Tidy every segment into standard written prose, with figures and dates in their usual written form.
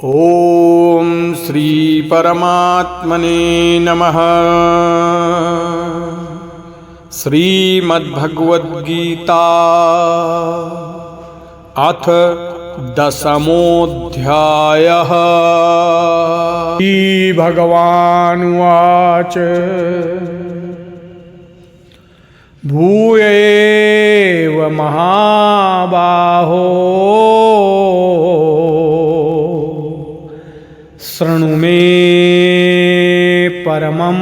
ओम श्री परमात्मने नमः। श्रीमद्भगवद्गीता अथ 10मोऽध्यायः। श्री भगवानुवाच भूयैव महाबाहो शृणु मे परमं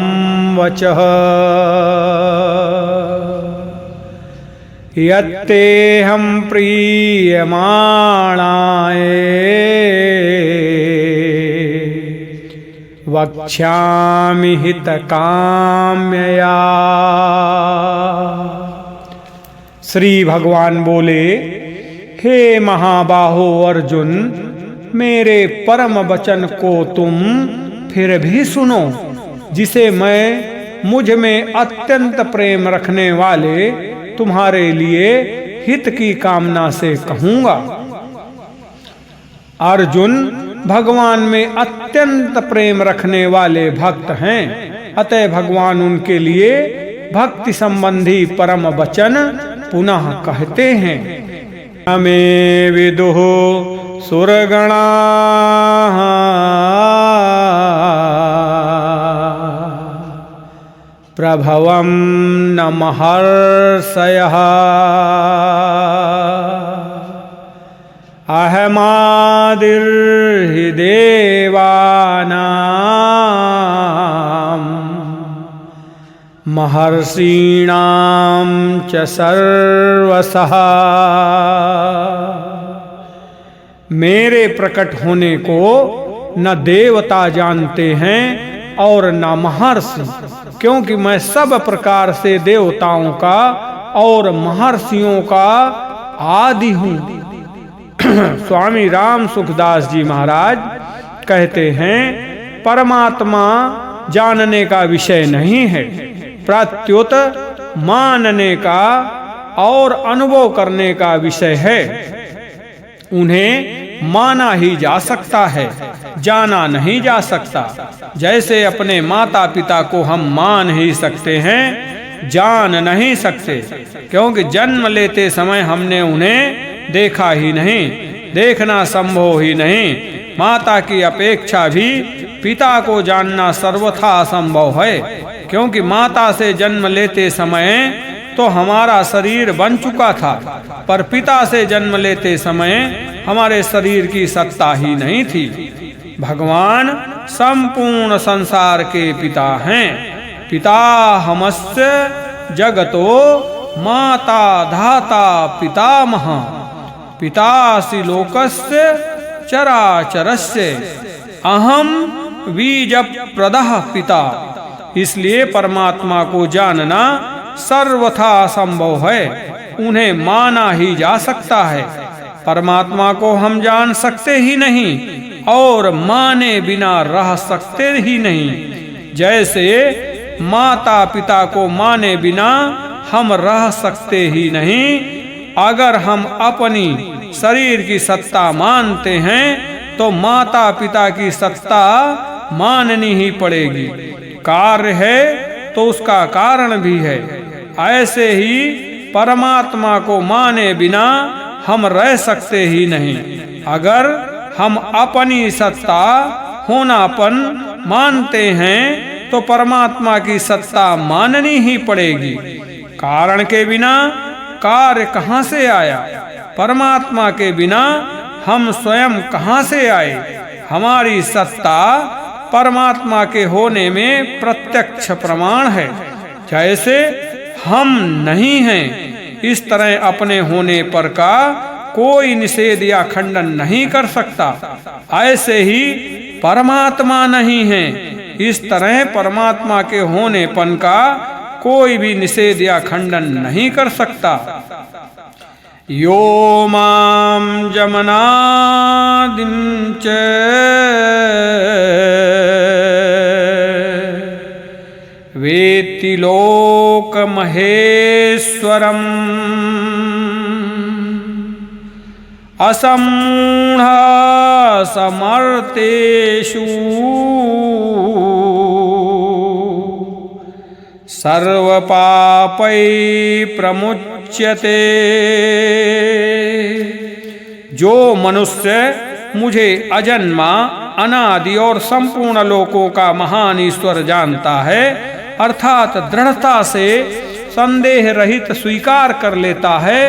वचः यत्तेऽहं प्रीयमाणाय वक्ष्यामि हितकाम्यया। श्री भगवान बोले, हे महाबाहो अर्जुन, मेरे परम वचन को तुम फिर भी सुनो, जिसे मैं मुझ में अत्यंत प्रेम रखने वाले तुम्हारे लिए हित की कामना से कहूँगा। अर्जुन भगवान में अत्यंत प्रेम रखने वाले भक्त हैं, अतः भगवान उनके लिए भक्ति संबंधी परम वचन पुनः कहते हैं। हमें विदुः सुरगणाः प्रभवं न महर्षयः अहमादिर्हि देवानां महर्षीणां च सर्वसः। मेरे प्रकट होने को न देवता जानते हैं और न महर्षि, क्योंकि मैं सब प्रकार से देवताओं का और महर्षियों का आदि हूँ। स्वामी राम सुखदास जी महाराज कहते हैं, परमात्मा जानने का विषय नहीं है, प्रत्युत मानने का और अनुभव करने का विषय है। उन्हें माना ही जा सकता है, जाना नहीं जा सकता। जैसे अपने माता पिता को हम मान ही सकते हैं, जान नहीं सकते, क्योंकि जन्म लेते समय हमने उन्हें देखा ही नहीं, देखना संभव ही नहीं। माता की अपेक्षा भी पिता को जानना सर्वथा असंभव है, क्योंकि माता से जन्म लेते समय तो हमारा शरीर बन चुका था, पर पिता से जन्म लेते समय हमारे शरीर की सत्ता ही नहीं थी। भगवान संपूर्ण संसार के पिता हैं। पिताहमस्य जगतो माता धाता पितामह पितासि लोकस्य चराचरस्य अहम बीजप्रदः पिता। इसलिए परमात्मा को जानना सर्वथा संभव है, उन्हें माना ही जा सकता है। परमात्मा को हम जान सकते ही नहीं और माने बिना रह सकते ही नहीं। जैसे माता पिता को माने बिना हम रह सकते ही नहीं, अगर हम अपनी शरीर की सत्ता मानते हैं तो माता पिता की सत्ता माननी ही पड़ेगी। कार्य है तो उसका कारण भी है। ऐसे ही परमात्मा को माने बिना हम रह सकते ही नहीं। अगर हम अपनी सत्ता होनापन मानते हैं तो परमात्मा की सत्ता माननी ही पड़ेगी। कारण के बिना कार्य कहाँ से आया? परमात्मा के बिना हम स्वयं कहाँ से आए? हमारी सत्ता परमात्मा के होने में प्रत्यक्ष प्रमाण है। जैसे हम नहीं हैं, इस तरह अपने होने पर का कोई निषेध या खंडन नहीं कर सकता। ऐसे ही परमात्मा नहीं है, इस तरह परमात्मा के होनेपन का कोई भी निषेध या खंडन नहीं कर सकता। यो मां जमनादिं च वेत्ति लोकमहेश्वरम् असम्मूढा समर्तेषु सर्वपापै प्रमुच्यते। जो मनुष्य मुझे अजन्मा, अनादि और संपूर्ण लोकों का महान ईश्वर जानता है, अर्थात दृढ़ता से संदेह रहित स्वीकार कर लेता है,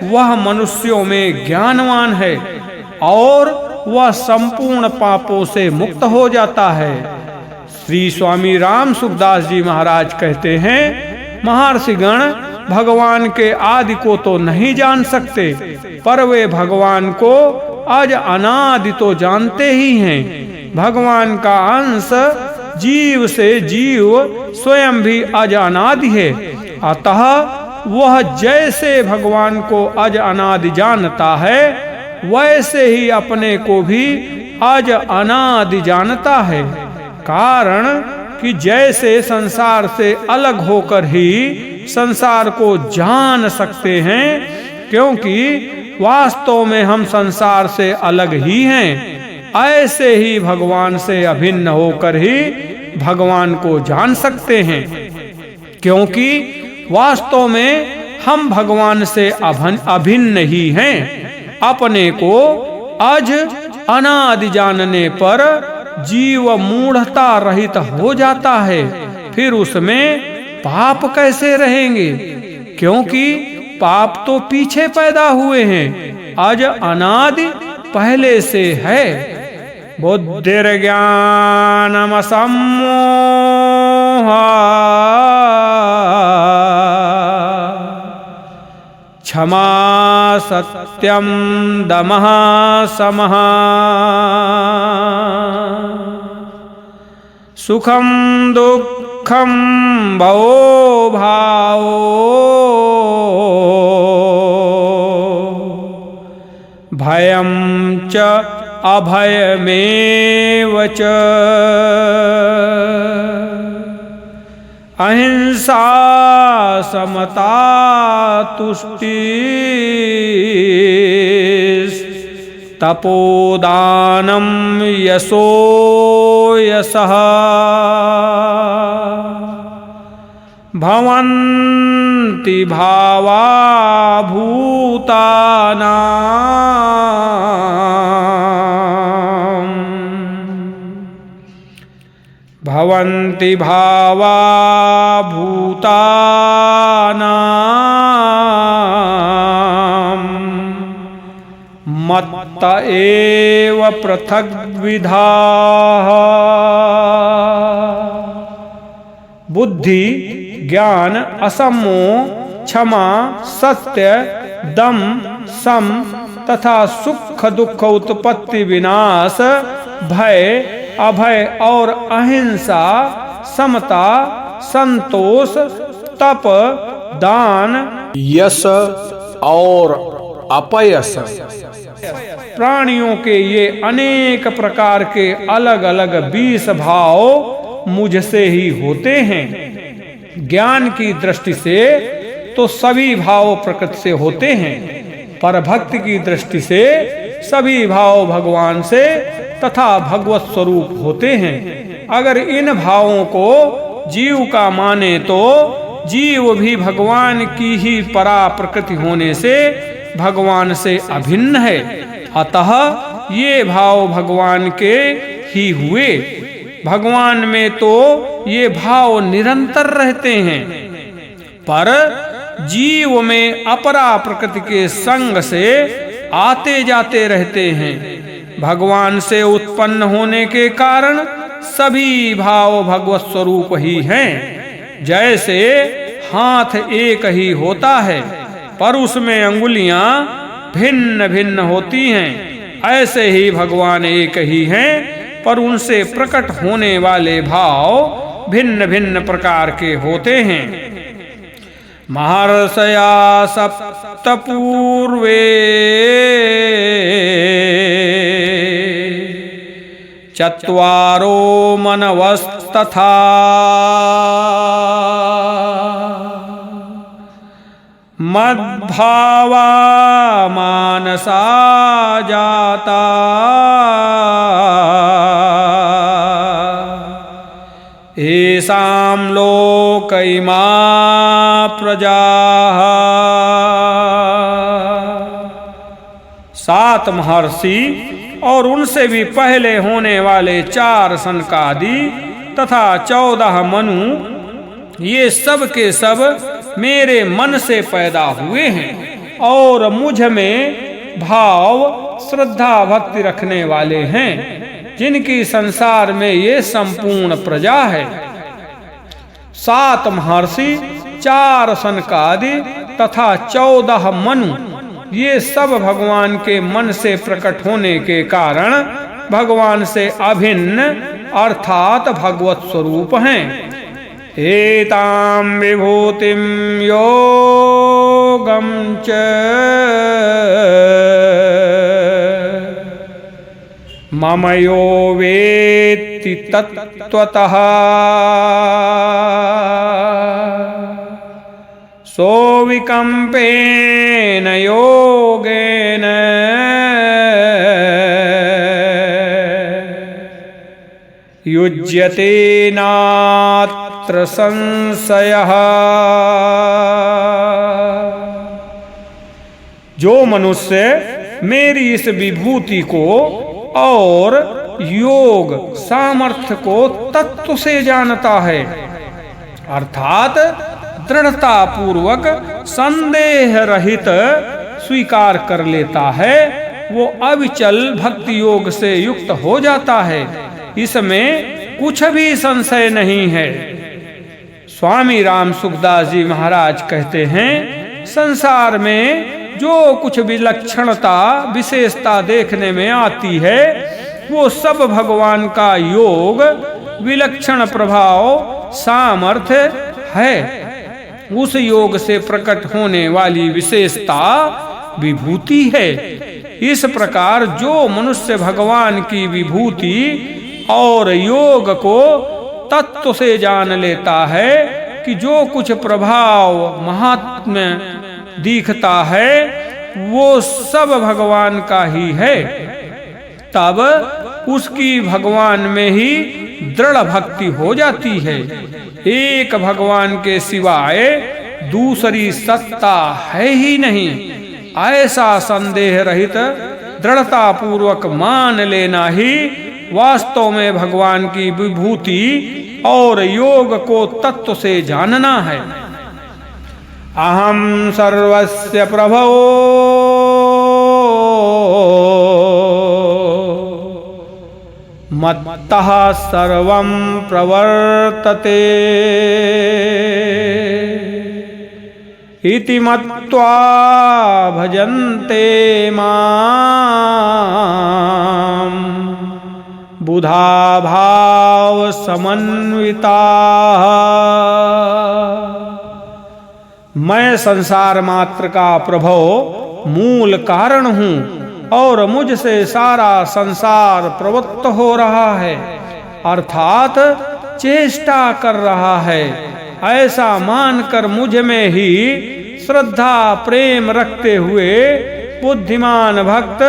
वह मनुष्यों में ज्ञानवान है और वह संपूर्ण पापों से मुक्त हो जाता है। श्री स्वामी राम सुखदास जी महाराज कहते हैं, महर्षिगण भगवान के आदि को तो नहीं जान सकते, पर वे भगवान को अज अनादि तो जानते ही हैं। भगवान का अंश जीव से जीव स्वयं भी अज अनादि है, अतः वह जैसे भगवान को अज अनादि जानता है, वैसे ही अपने को भी अज अनादि जानता है। कारण कि जैसे संसार से अलग होकर ही संसार को जान सकते हैं, क्योंकि वास्तव में हम संसार से अलग ही हैं, ऐसे ही भगवान से अभिन्न होकर ही भगवान को जान सकते हैं। क्योंकि वास्तव में हम भगवान से अभिन्न ही हैं। अपने को अज अनादि जानने पर जीव मूढ़ता रहित हो जाता है, फिर उसमें पाप कैसे रहेंगे? क्योंकि पाप तो पीछे पैदा हुए हैं, अज अनादि पहले से है। बुद्धिर्ज्ञानमसम्मोहा क्षमा सत्यम दमः समः सुखम दुःखम भवो भावो भयं च अभयमेव च अहिंसा समता तुष्टि तपोदानं यशो यशः भवन्ति भावा भूतानां भवन्ति भावा भूतानां मत्त एव पृथग्विधाः। बुद्धि, ज्ञान, असम्मोह, क्षमा, सत्य, दम, सम तथा सुख दुख उत्पत्ति विनाश, भय, अभय और अहिंसा, समता, संतोष, तप, दान, यश और अपयश प्राणियों के ये अनेक प्रकार के अलग अलग 20 भाव मुझसे ही होते हैं। ज्ञान की दृष्टि से तो सभी भाव प्रकृति से होते हैं, पर भक्ति की दृष्टि से सभी भाव भगवान से तथा भगवत स्वरूप होते हैं। अगर इन भावों को जीव का माने तो जीव भी भगवान की ही परा प्रकृति होने से भगवान से अभिन्न है, अतः ये भाव भगवान के ही हुए। भगवान में तो ये भाव निरंतर रहते हैं, पर जीव में अपरा प्रकृति के संग से आते जाते रहते हैं। भगवान से उत्पन्न होने के कारण सभी भाव भगवत स्वरूप ही हैं। जैसे हाथ एक ही होता है, पर उसमें अंगुलियां भिन्न भिन्न होती हैं, ऐसे ही भगवान एक ही हैं, पर उनसे प्रकट होने वाले भाव भिन्न भिन्न प्रकार के होते हैं। महर्षया सप्त पूर्वे चत्वारो मनवस्तथा मद्भावा मानसा जाता येषां लोक इमा प्रजाः। 7 महर्षि और उनसे भी पहले होने वाले 4 सनकादि तथा 14 मनु, ये सब के सब मेरे मन से पैदा हुए हैं और मुझ में भाव श्रद्धा भक्ति रखने वाले हैं, जिनकी संसार में ये संपूर्ण प्रजा है। 7 महर्षि, 4 सनकादि तथा 14 मनु, ये सब भगवान के मन से प्रकट होने के कारण भगवान से अभिन्न अर्थात भगवत स्वरूप हैं। एतां विभूतिं योगं च मम यो वेत्ति तत्त्वतः सोऽविकम्पेन योगेन युज्यते नात्र संशयः। जो मनुष्य मेरी इस विभूति को और योग सामर्थ्य को तत्व से जानता है, अर्थात दृढ़ता पूर्वक संदेह रहित स्वीकार कर लेता है, वो अविचल भक्ति योग से युक्त हो जाता है। इसमें कुछ भी संशय नहीं है। स्वामी राम सुखदास जी महाराज कहते हैं, संसार में जो कुछ विलक्षणता विशेषता देखने में आती है, वो सब भगवान का योग विलक्षण प्रभाव सामर्थ्य है। उस योग से प्रकट होने वाली विशेषता विभूति है। इस प्रकार जो मनुष्य भगवान की विभूति और योग को तत्व से जान लेता है कि जो कुछ प्रभाव महात्म्य दिखता है वो सब भगवान का ही है, तब उसकी भगवान में ही दृढ़ भक्ति हो जाती है। एक भगवान के सिवाय दूसरी सत्ता है ही नहीं, ऐसा संदेह रहित दृढ़ता पूर्वक मान लेना ही वास्तव में भगवान की विभूति और योग को तत्व से जानना है। अहम सर्वस्य प्रभो मत्तः सर्वं प्रवर्तते इति मत्वा भजन्ते मां बुधा भाव समन्विताः। मैं संसार मात्र का प्रभव मूल कारण हूँ और मुझसे सारा संसार प्रवृत्त हो रहा है, अर्थात चेष्टा कर रहा है। ऐसा मानकर मुझ में ही श्रद्धा प्रेम रखते हुए बुद्धिमान भक्त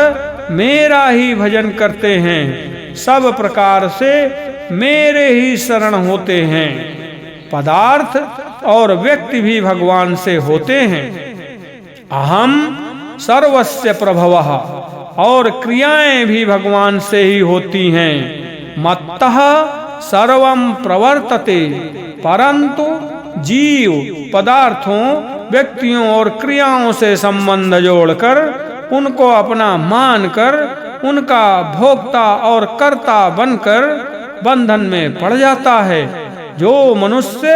मेरा ही भजन करते हैं, सब प्रकार से मेरे ही शरण होते हैं। पदार्थ और व्यक्ति भी भगवान से होते हैं। अहम सर्वस्य प्रभवः, और क्रियाएं भी भगवान से ही होती हैं। मत्तः सर्वं प्रवर्तते, परंतु जीव पदार्थों व्यक्तियों और क्रियाओं से संबंध जोड़कर उनको अपना मानकर उनका भोक्ता और कर्ता बनकर बंधन में पड़ जाता है। जो मनुष्य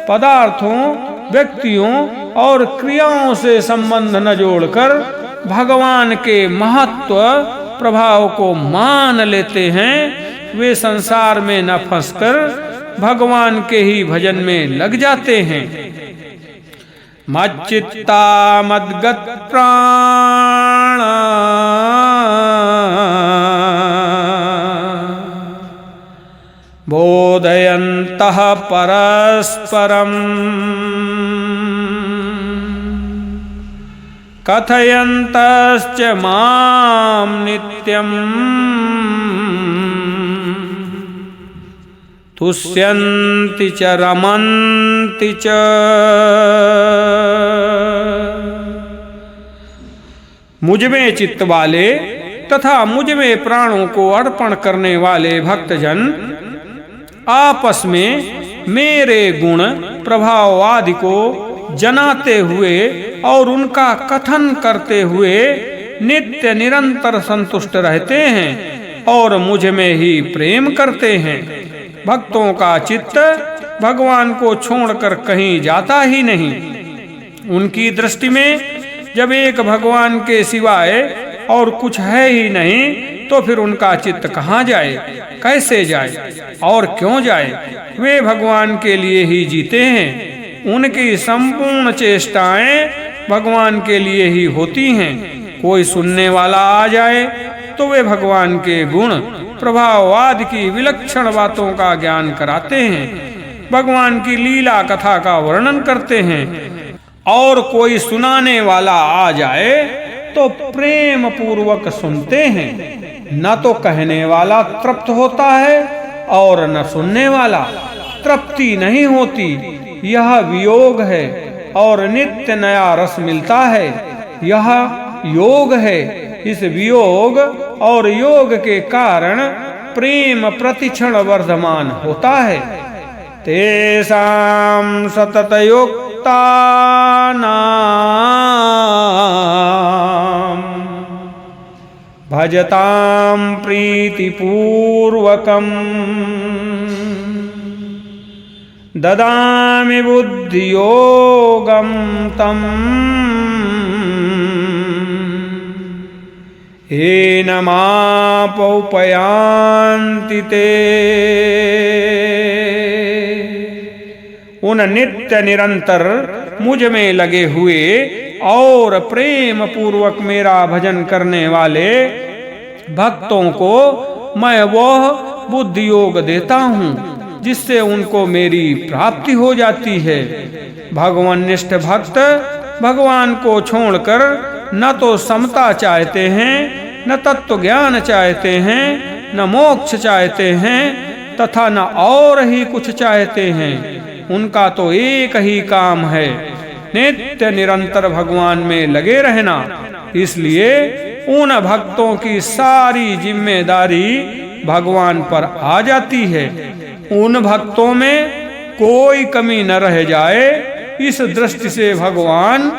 पदार्थों व्यक्तियों और क्रियाओं से संबंध न जोड़कर भगवान के महत्व प्रभाव को मान लेते हैं, वे संसार में न फंसकर भगवान के ही भजन में लग जाते हैं। मच्चित्ता मद्गत प्राण बोधयन्तः परस्परम् कथयन्तश्च मां नित्यम् तुष्यन्ति च रमन्ति च। मुझमें चित्त वाले तथा मुझमें प्राणों को अर्पण करने वाले भक्तजन आपस में मेरे गुण प्रभाव आदि को जनाते हुए और उनका कथन करते हुए नित्य निरंतर संतुष्ट रहते हैं और मुझ में ही प्रेम करते हैं। भक्तों का चित्त भगवान को छोड़कर कहीं जाता ही नहीं। उनकी दृष्टि में जब एक भगवान के सिवाय और कुछ है ही नहीं तो फिर उनका चित्त कहाँ जाए, कैसे जाए और क्यों जाए। वे भगवान के लिए ही जीते हैं। उनकी संपूर्ण चेष्टाएं भगवान के लिए ही होती हैं। कोई सुनने वाला आ जाए तो वे भगवान के गुण प्रभाव आदि की विलक्षण बातों का ज्ञान कराते हैं, भगवान की लीला कथा का वर्णन करते हैं। और कोई सुनाने वाला आ जाए तो प्रेम पूर्वक सुनते हैं। न तो कहने वाला तृप्त होता है और न सुनने वाला, तृप्ति नहीं होती। यह वियोग है और नित्य नया रस मिलता है। यह योग है। इस वियोग और योग के कारण प्रेम प्रतिक्षण वर्धमान होता है। तेषां सततयुक्तानां भजतां प्रीतिपूर्वकम् ददामि बुद्धियोगं तम् येन मापौपयान्ति ते। उन नित्य निरंतर मुझ में लगे हुए और प्रेम पूर्वक मेरा भजन करने वाले भक्तों को मैं वह बुद्धि योग देता हूँ जिससे उनको मेरी प्राप्ति हो जाती है। भगवाननिष्ठ भक्त भगवान को छोड़कर न तो समता चाहते हैं, न तत्व ज्ञान चाहते हैं, न मोक्ष चाहते हैं तथा न और ही कुछ चाहते हैं। उनका तो एक ही काम है, नित्य निरंतर भगवान में लगे रहना। इसलिए उन भक्तों की सारी जिम्मेदारी भगवान पर आ जाती है। उन भक्तों में कोई कमी न रह जाए, इस दृष्टि से भगवान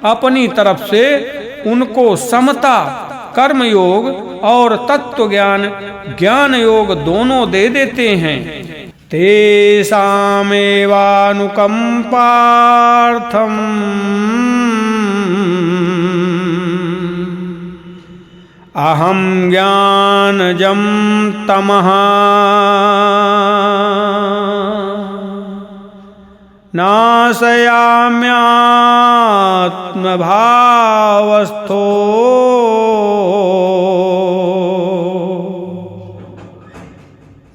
अपनी तरफ से उनको समता, कर्म योग और तत्व ज्ञान, ज्ञान योग दोनों दे देते हैं। तेषामेवानुकंपार्थम् अहं ज्ञानजं तमः नाशयाम्यात्मभावस्थो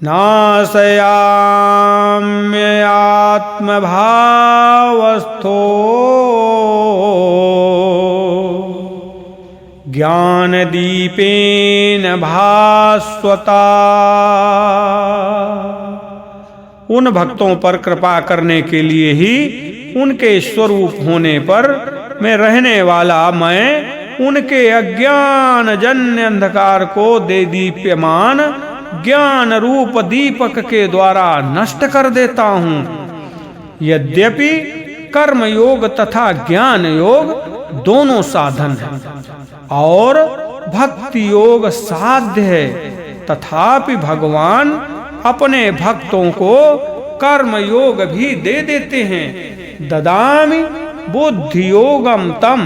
नाशयाम्यात्मभावस्थो ज्ञानदीपेन भास्वता। उन भक्तों पर कृपा करने के लिए ही उनके स्वरूप होने पर मैं रहने वाला मैं उनके अज्ञान जन्य अंधकार को दे दीप्यमान ज्ञान रूप दीपक के द्वारा नष्ट कर देता हूँ। यद्यपि कर्म योग तथा ज्ञान योग दोनों साधन हैं और भक्ति योग साध्य है, तथापि भगवान अपने भक्तों को कर्म योग भी दे देते हैं। ददामि बुद्धि योगम तम,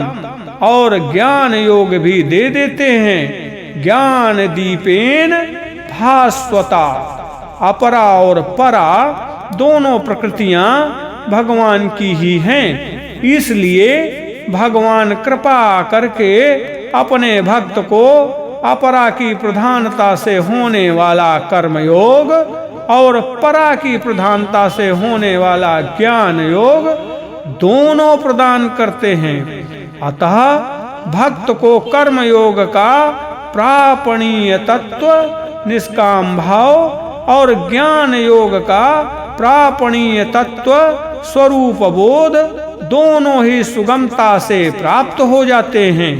और ज्ञान योग भी दे देते हैं। ज्ञान दीपेन भास्वता, अपरा और परा दोनों प्रकृतियां भगवान की ही हैं। इसलिए भगवान कृपा करके अपने भक्त को अपरा की प्रधानता से होने वाला कर्मयोग और परा की प्रधानता से होने वाला ज्ञान योग दोनों प्रदान करते हैं। अतः भक्त को कर्मयोग का प्रापणीय तत्व, निष्काम भाव और ज्ञान योग का प्रापणीय तत्व स्वरूप बोध दोनों ही सुगमता से प्राप्त हो जाते हैं।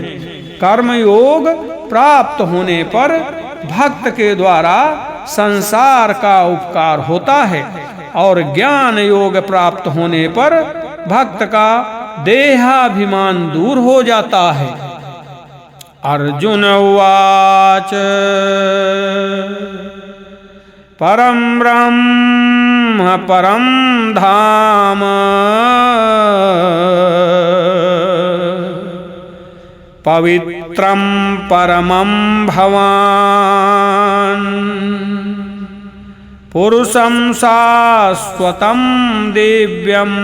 कर्मयोग प्राप्त होने पर भक्त के द्वारा संसार का उपकार होता है और ज्ञान योग प्राप्त होने पर भक्त का देहाभिमान दूर हो जाता है। अर्जुन उवाच परम ब्रह्म परम धाम पवित्रं परमं भवान् पुरुषं शाश्वतं दिव्यम्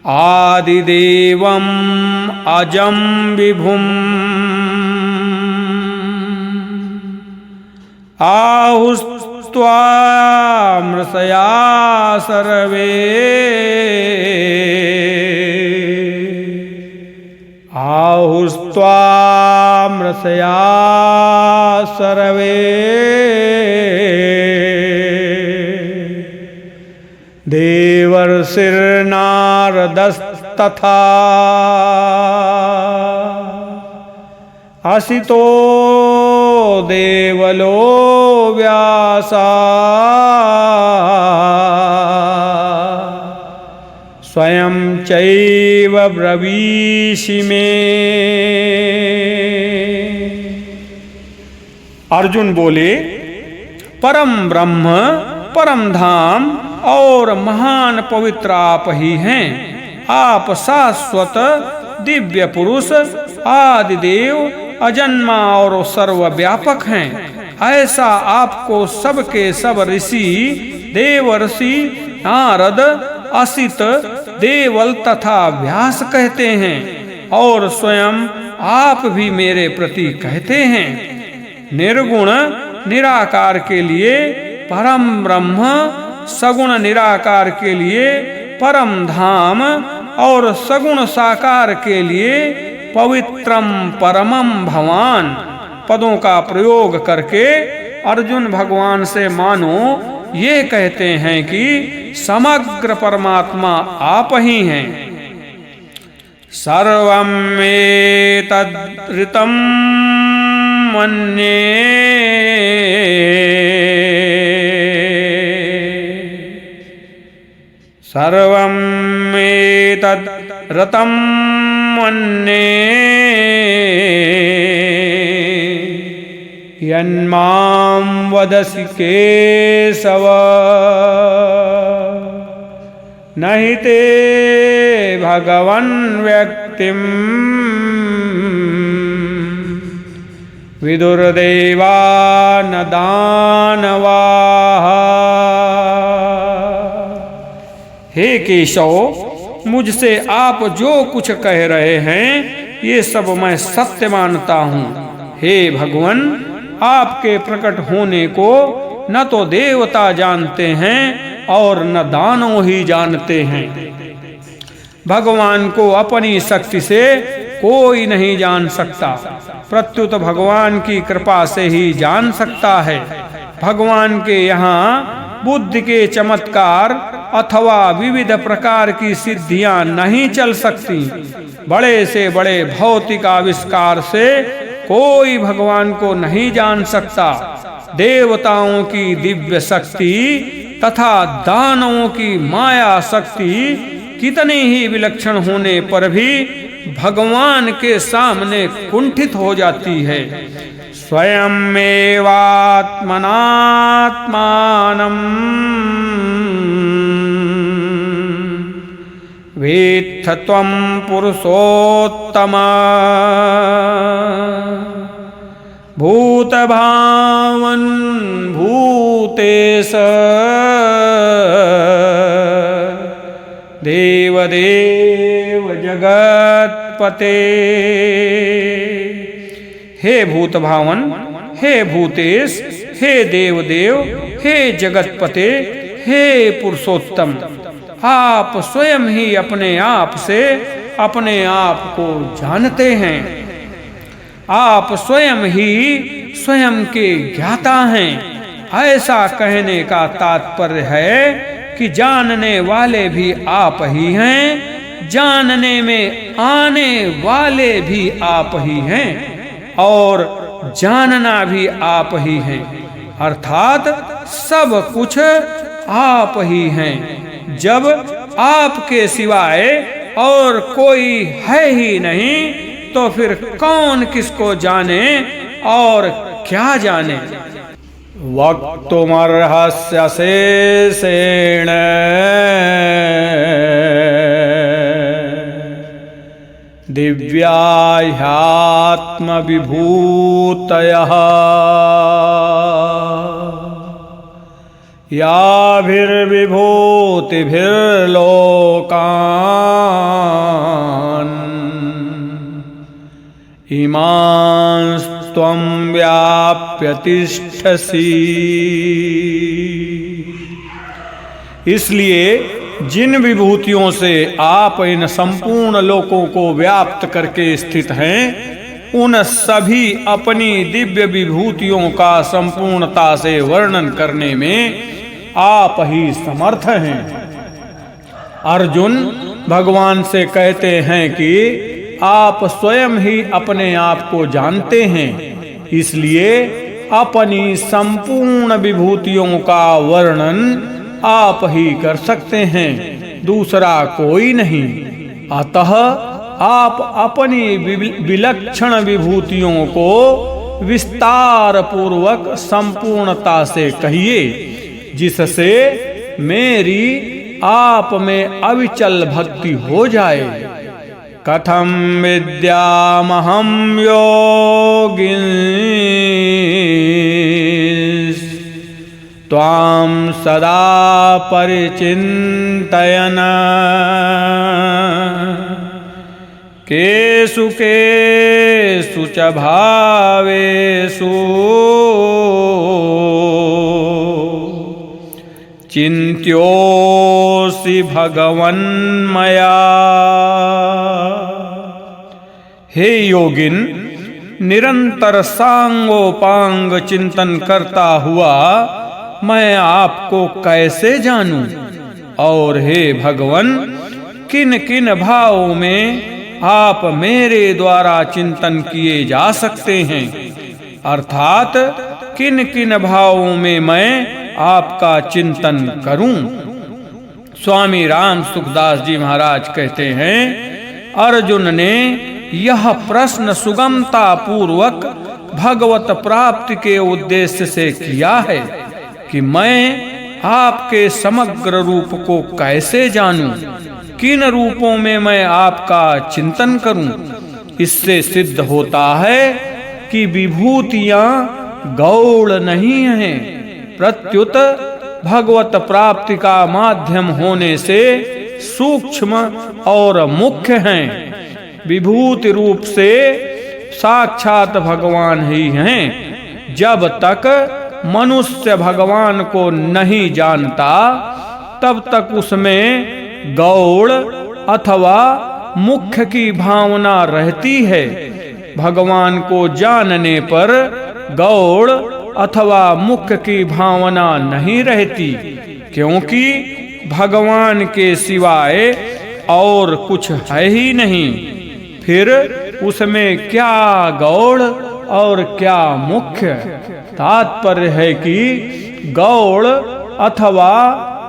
आदिदेवम् अजं विभुम् आहुस्त्वामृषया सर्वे आहुस्त्वामृषया सर्वे देवर्षिर्नारदस्तथा असितो देवलो व्यासा स्वयं चैव ब्रवीषि मे। अर्जुन बोले, परम ब्रह्म परम धाम और महान पवित्र आप ही हैं। आप शाश्वत दिव्य पुरुष आदिदेव अजन्मा और सर्वव्यापक हैं। ऐसा आपको सबके सब ऋषि देवर्षि नारद असित देवल तथा व्यास कहते हैं और स्वयं आप भी मेरे प्रति कहते हैं। निर्गुण निराकार के लिए परम ब्रह्म, सगुण निराकार के लिए परम धाम और सगुण साकार के लिए पवित्रम परमम भवान पदों का प्रयोग करके अर्जुन भगवान से मानो ये कहते हैं कि समग्र परमात्मा आप ही हैं। सर्वमेतद्ऋतं मन्ये सर्वमेतद्ऋतं मन्ये यन्मां वदसि केशव नहि ते भगवन् व्यक्तिम् विदुर्देवा न दानवाः। हे केशव, मुझसे आप जो कुछ कह रहे हैं ये सब मैं सत्य मानता हूँ। हे भगवान, आपके प्रकट होने को न तो देवता जानते हैं और न दानव ही जानते हैं। भगवान को अपनी शक्ति से कोई नहीं जान सकता, प्रत्युत भगवान की कृपा से ही जान सकता है। भगवान के यहाँ बुद्धि के चमत्कार अथवा विविध प्रकार की सिद्धियां नहीं चल सकती। बड़े से बड़े भौतिक आविष्कार से कोई भगवान को नहीं जान सकता। देवताओं की दिव्य शक्ति तथा दानवों की माया शक्ति कितनी ही विलक्षण होने पर भी भगवान के सामने कुंठित हो जाती है। स्वयमेवात्मनात्मानम् वेत्थ त्वं पुरुषोत्तम भूतभावन भूतेश देवदेव जगत्पते। हे भूतभावन, हे भूतेश, हे देवदेव, हे जगतपते, हे पुरुषोत्तम, आप स्वयं ही अपने आप से अपने आप को जानते हैं। आप स्वयं ही स्वयं के ज्ञाता हैं। ऐसा कहने का तात्पर्य है कि जानने वाले भी आप ही हैं, जानने में आने वाले भी आप ही हैं और जानना भी आप ही हैं, अर्थात सब कुछ आप ही हैं। जब आपके सिवाय और कोई है ही नहीं तो फिर कौन किसको जाने और क्या जाने। वक्तुमर्हस्य शेषेण दिव्याह्यात्मविभूतयः याभिर्विभूतिभिर्लोकान् इमांस्त्वं व्याप्य तिष्ठसि। इसलिए जिन विभूतियों से आप इन संपूर्ण लोकों को व्याप्त करके स्थित हैं, उन सभी अपनी दिव्य विभूतियों का संपूर्णता से वर्णन करने में आप ही समर्थ हैं। अर्जुन भगवान से कहते हैं कि आप स्वयं ही अपने आप को जानते हैं, इसलिए अपनी संपूर्ण विभूतियों का वर्णन आप ही कर सकते हैं, दूसरा कोई नहीं। अतः आप अपनी विलक्षण विभूतियों को विस्तार पूर्वक संपूर्णता से कहिए, जिससे मेरी आप में अविचल भक्ति हो जाए। कथम विद्यामहं योगिन्स त्वां सदा परिचिन्तयन् केषु केषु च भावेषु चिन्त्योऽसि भगवन्मया। हे योगिन, निरंतर सांगोपांग चिंतन करता हुआ मैं आपको कैसे जानूं, और हे भगवन, किन किन भावों में आप मेरे द्वारा चिंतन किए जा सकते हैं, अर्थात किन किन भावों में मैं आपका चिंतन करूं। स्वामी राम सुखदास जी महाराज कहते हैं, अर्जुन ने यह प्रश्न सुगमता पूर्वक भगवत प्राप्ति के उद्देश्य से किया है कि मैं आपके समग्र रूप को कैसे जानूं, किन रूपों में मैं आपका चिंतन करूं। इससे सिद्ध होता है कि विभूतियां गौड़ नहीं हैं, प्रत्युत भगवत प्राप्ति का माध्यम होने से सूक्ष्म और मुख्य हैं। विभूति रूप से साक्षात भगवान ही हैं। जब तक मनुष्य भगवान को नहीं जानता, तब तक उसमें गौड़ अथवा मुख्य की भावना रहती है। भगवान को जानने पर गौड़ अथवा मुख्य की भावना नहीं रहती, क्योंकि भगवान के सिवाय और कुछ है ही नहीं। फिर उसमें क्या गौड़ और क्या मुख्य। तात्पर्य है कि गौड़ अथवा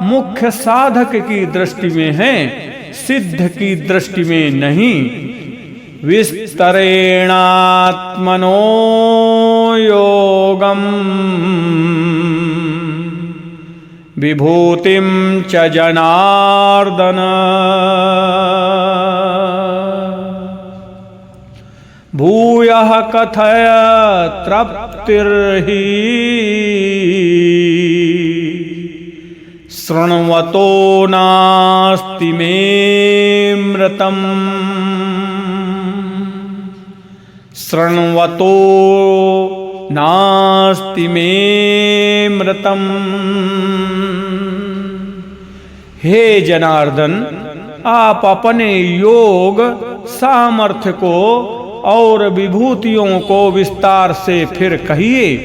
मुख्य साधक की दृष्टि में है, सिद्ध की दृष्टि में नहीं। विस्तरेणात्मनो योगम विभूतिं च जनार्दन भूयः कथय तृप्तिर्हि शृण्वतो नास्ति मे मृतम् शृण्वतो नास्ति मे मृतम्। हे जनार्दन, आप अपने योग सामर्थ्य को और विभूतियों को विस्तार से फिर कहिए,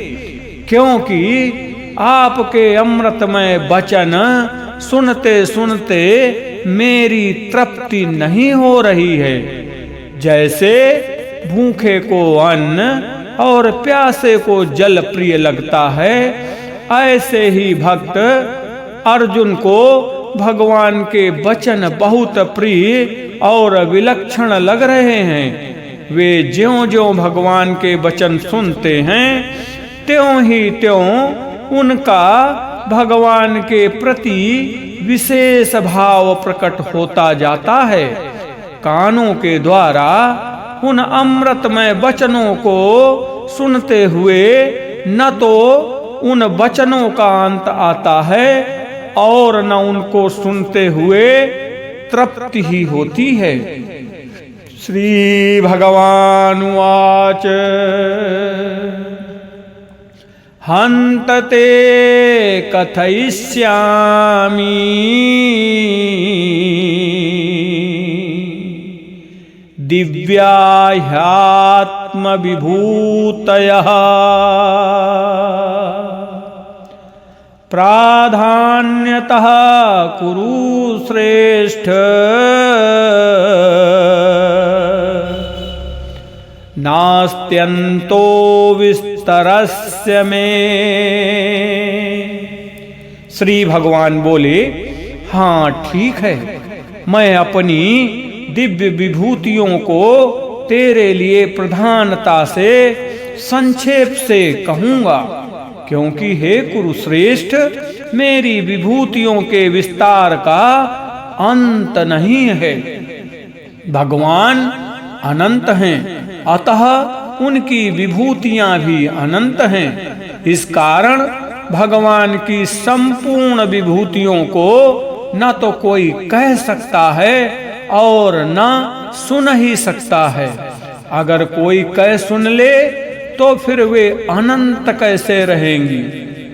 क्योंकि आपके अमृतमय वचन सुनते सुनते मेरी तृप्ति नहीं हो रही है। जैसे भूखे को अन्न और प्यासे को जल प्रिय लगता है, ऐसे ही भक्त अर्जुन को भगवान के वचन बहुत प्रिय और विलक्षण लग रहे हैं। वे ज्यों-ज्यों भगवान के वचन सुनते हैं, त्यों ही त्यों उनका भगवान के प्रति विशेष भाव प्रकट होता जाता है। कानों के द्वारा उन अमृतमय वचनों को सुनते हुए न तो उन वचनों का अंत आता है और न उनको सुनते हुए तृप्ति ही होती है। श्री भगवान उवाच हन्तते कथयिष्यामि दिव्या ह्यात्मविभूतयः प्राधान्यतः कुरु श्रेष्ठ नास्त्यन्तो विस्तरस्य मे। श्री भगवान बोले, हाँ ठीक है, मैं अपनी दिव्य विभूतियों को तेरे लिए प्रधानता से संक्षेप से कहूंगा, क्योंकि हे कुरुश्रेष्ठ, मेरी विभूतियों के विस्तार का अंत नहीं है। भगवान अनंत हैं, अतः उनकी विभूतियां भी अनंत हैं। इस कारण भगवान की संपूर्ण विभूतियों को न तो कोई कह सकता है और न सुन ही सकता है। अगर कोई कह सुन ले तो फिर वे अनंत कैसे रहेंगी।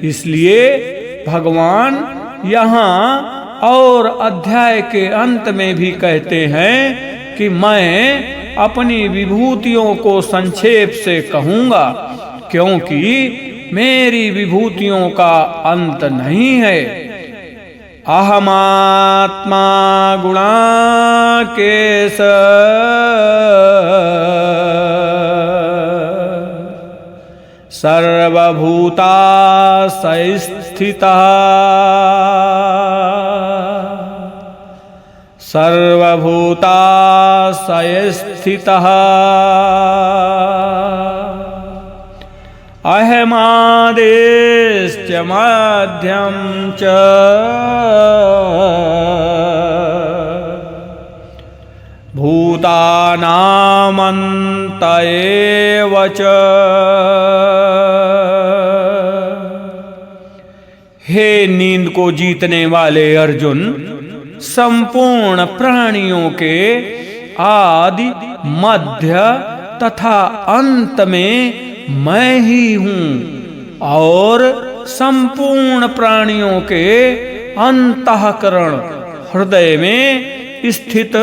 इसलिए भगवान यहाँ और अध्याय के अंत में भी कहते हैं कि मैं अपनी विभूतियों को संक्षेप से कहूंगा, क्योंकि मेरी विभूतियों का अंत नहीं है। अहमात्मा गुणाकेश सर्वभूतासंस्थितः सर्वभूतासंस्थितः अहमादेश्च मध्यं च भूतानामन्त एव च। हे नींद को जीतने वाले अर्जुन, संपूर्ण प्राणियों के आदि मध्य तथा अंत में मैं ही हूँ, और संपूर्ण प्राणियों के अंतःकरण हृदय में स्थित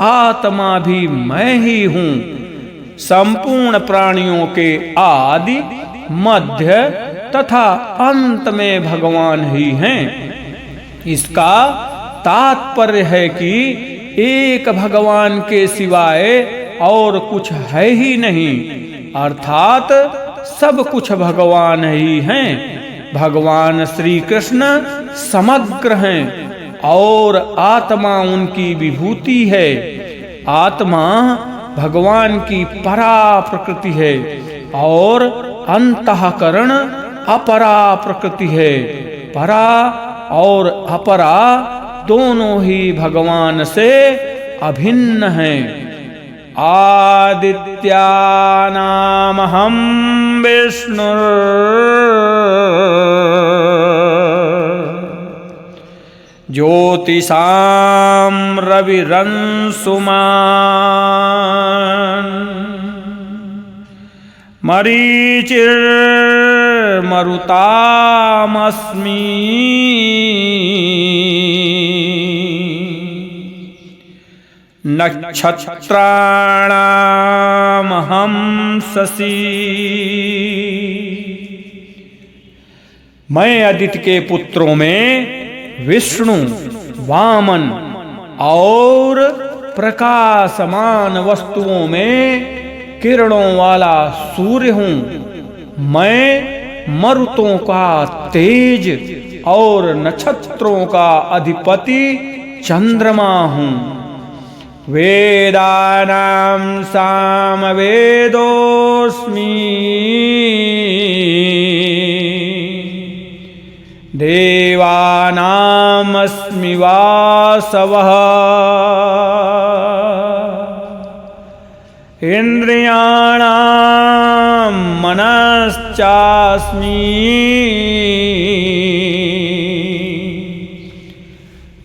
आत्मा भी मैं ही हूँ। संपूर्ण प्राणियों के आदि मध्य तथा अंत में भगवान ही हैं। इसका तात्पर्य है कि एक भगवान के सिवाय और कुछ है ही नहीं, अर्थात सब कुछ भगवान ही हैं। भगवान श्री कृष्ण समग्र हैं और आत्मा उनकी विभूति है। आत्मा भगवान की परा प्रकृति है और अंतःकरण अपरा प्रकृति है। परा और अपरा दोनों ही भगवान से अभिन्न हैं। आदित्यानामहं विष्णुर् ज्योतिषां रविरंसुमान् मरीचिर्मरुतामस्मि नक्षत्राणामहं शशि। मैं आदित्य के पुत्रों में विष्णु, वामन और प्रकाशमान वस्तुओं में किरणों वाला सूर्य हूँ। मैं मरुतों का तेज और नक्षत्रों का अधिपति चंद्रमा हूँ। वेदानां सामवेदोऽस्मि, देवानामस्मि वासवः, इंद्रियाणां मनश्चास्मि,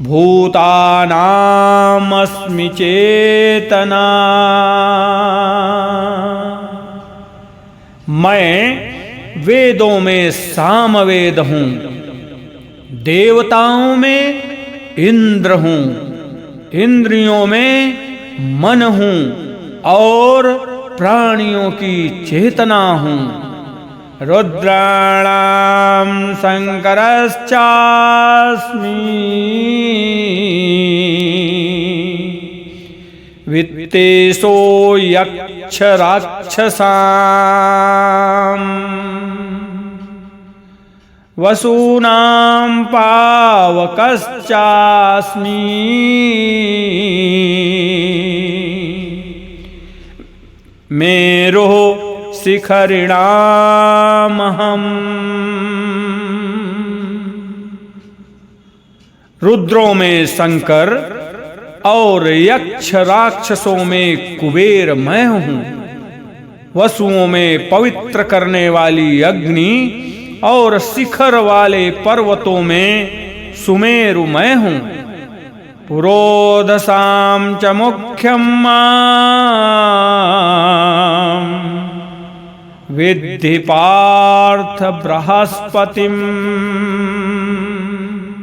भूतानामस्मि चेतना। मैं वेदों में सामवेद हूँ, देवताओं में इंद्र हूँ, इंद्रियों में मन हूँ और प्राणियों की चेतना हूँ। रुद्राणां शंकरश्चास्मि, वित्तेषो यक्षराक्षसां, वसूनां पावकश्चास्मि, मेरुः शिखरिणामहम्। रुद्रों में शंकर और यक्ष राक्षसों में कुबेर मैं हूँ। वसुओं में पवित्र करने वाली अग्नि और शिखर वाले पर्वतों में सुमेरु मैं हूँ। पुरोधसां च मुख्यं मां विद्धि पार्थ बृहस्पतिं,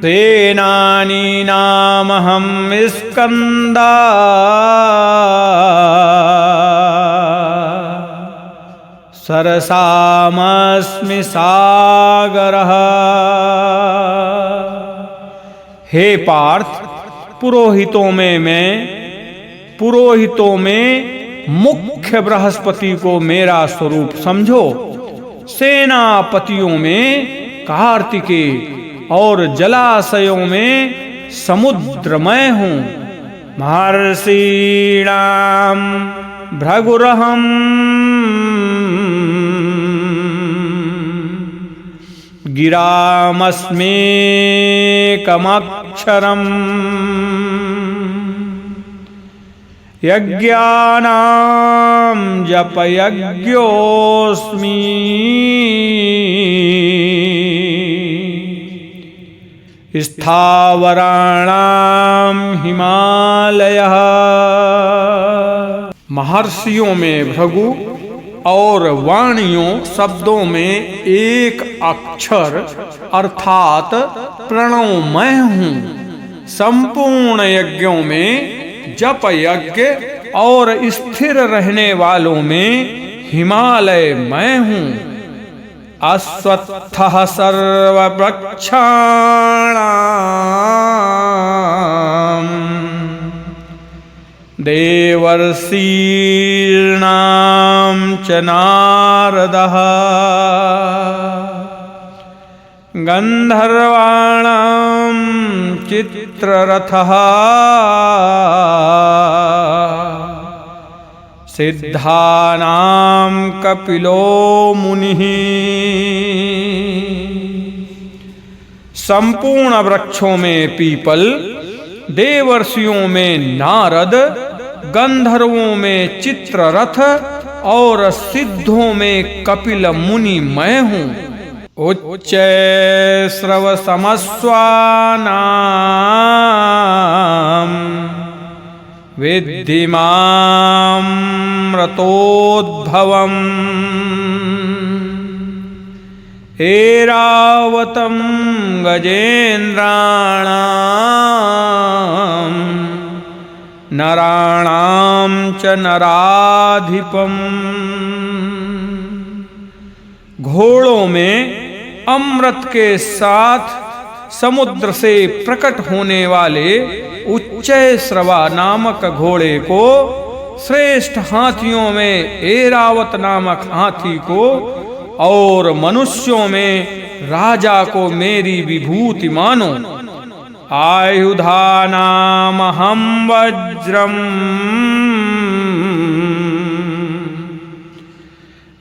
सेनानीनामहं स्कंदा, सरसामस्मि सागरः। हे पार्थ, पुरोहितों में मुख्य बृहस्पति को मेरा स्वरूप समझो। सेनापतियों में कार्तिकेय और जलाशयों में समुद्र मैं हूँ। महर्षीणां भृगुरहं, गिरामस्मेकमक्षरम्, यज्ञानां जपयज्ञोऽस्मि, स्थावराणां हिमालयः। महर्षियों में भृगु और वाणियों शब्दों में एक अक्षर अर्थात प्रणव मैं हूँ। संपूर्ण यज्ञों में जप यज्ञ और स्थिर रहने वालों में हिमालय मैं हूँ। अश्वत्थः सर्ववृक्षाणां, देवर्षीणां च नारदः, गंधर्वाणां चित्ररथः, सिद्धानां कपिलो मुनिः। संपूर्ण वृक्षों में पीपल, देवर्षियों में नारद, गंधर्वों में चित्ररथ और सिद्धों में कपिल मुनि मैं हूँ। उच्चैःश्रवसमस्वानां विद्धि मामृतोद्भवम्, ऐरावतं गजेन्द्राणां नराणां च नराधिपम्। घोड़ों में अमृत के साथ समुद्र से प्रकट होने वाले उच्चैःश्रवा नामक घोड़े को, श्रेष्ठ हाथियों में ऐरावत नामक हाथी को, और मनुष्यों में राजा को मेरी विभूति मानो। आयुधानामहं वज्रम्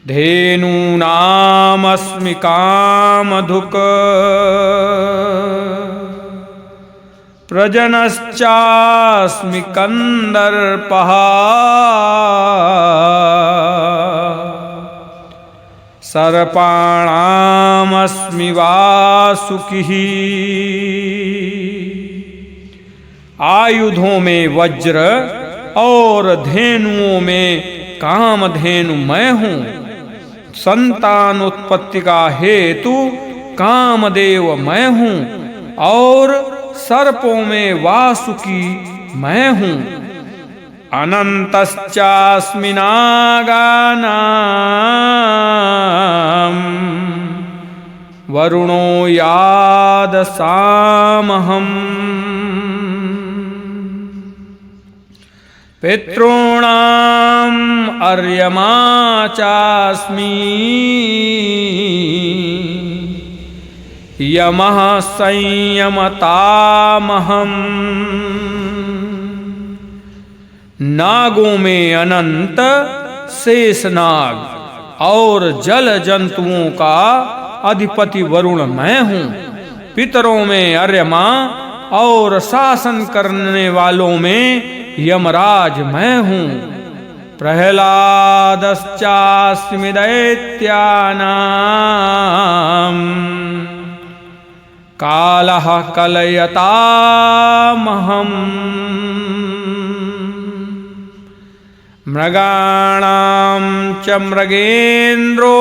धेनूनामस्मि कामधुक् प्रजनश्चास्मि कन्दर्पः सर्पाणामस्मि वासुकिः। आयुधों में वज्र और धेनुओं में कामधेनु मैं हूँ। संतान उत्पत्ति का हेतु कामदेव मैं हूँ और सर्पों में वासुकी मैं हूँ। अनंतश्चास्मि नागानां वरुणो यादसामहम्। पितॄणाम् अर्यमा चास्मि यमः संयमतामहम्। नागों में अनंत शेषनाग और जल जंतुओं का अधिपति वरुण मैं हूँ। पितरों में अर्यमा और शासन करने वालों में यमराज मैं हूँ। प्रह्लादश्चास्मि दैत्यानां कालः कलयतामहम्। मृगाणां च मृगेन्द्रोऽहम्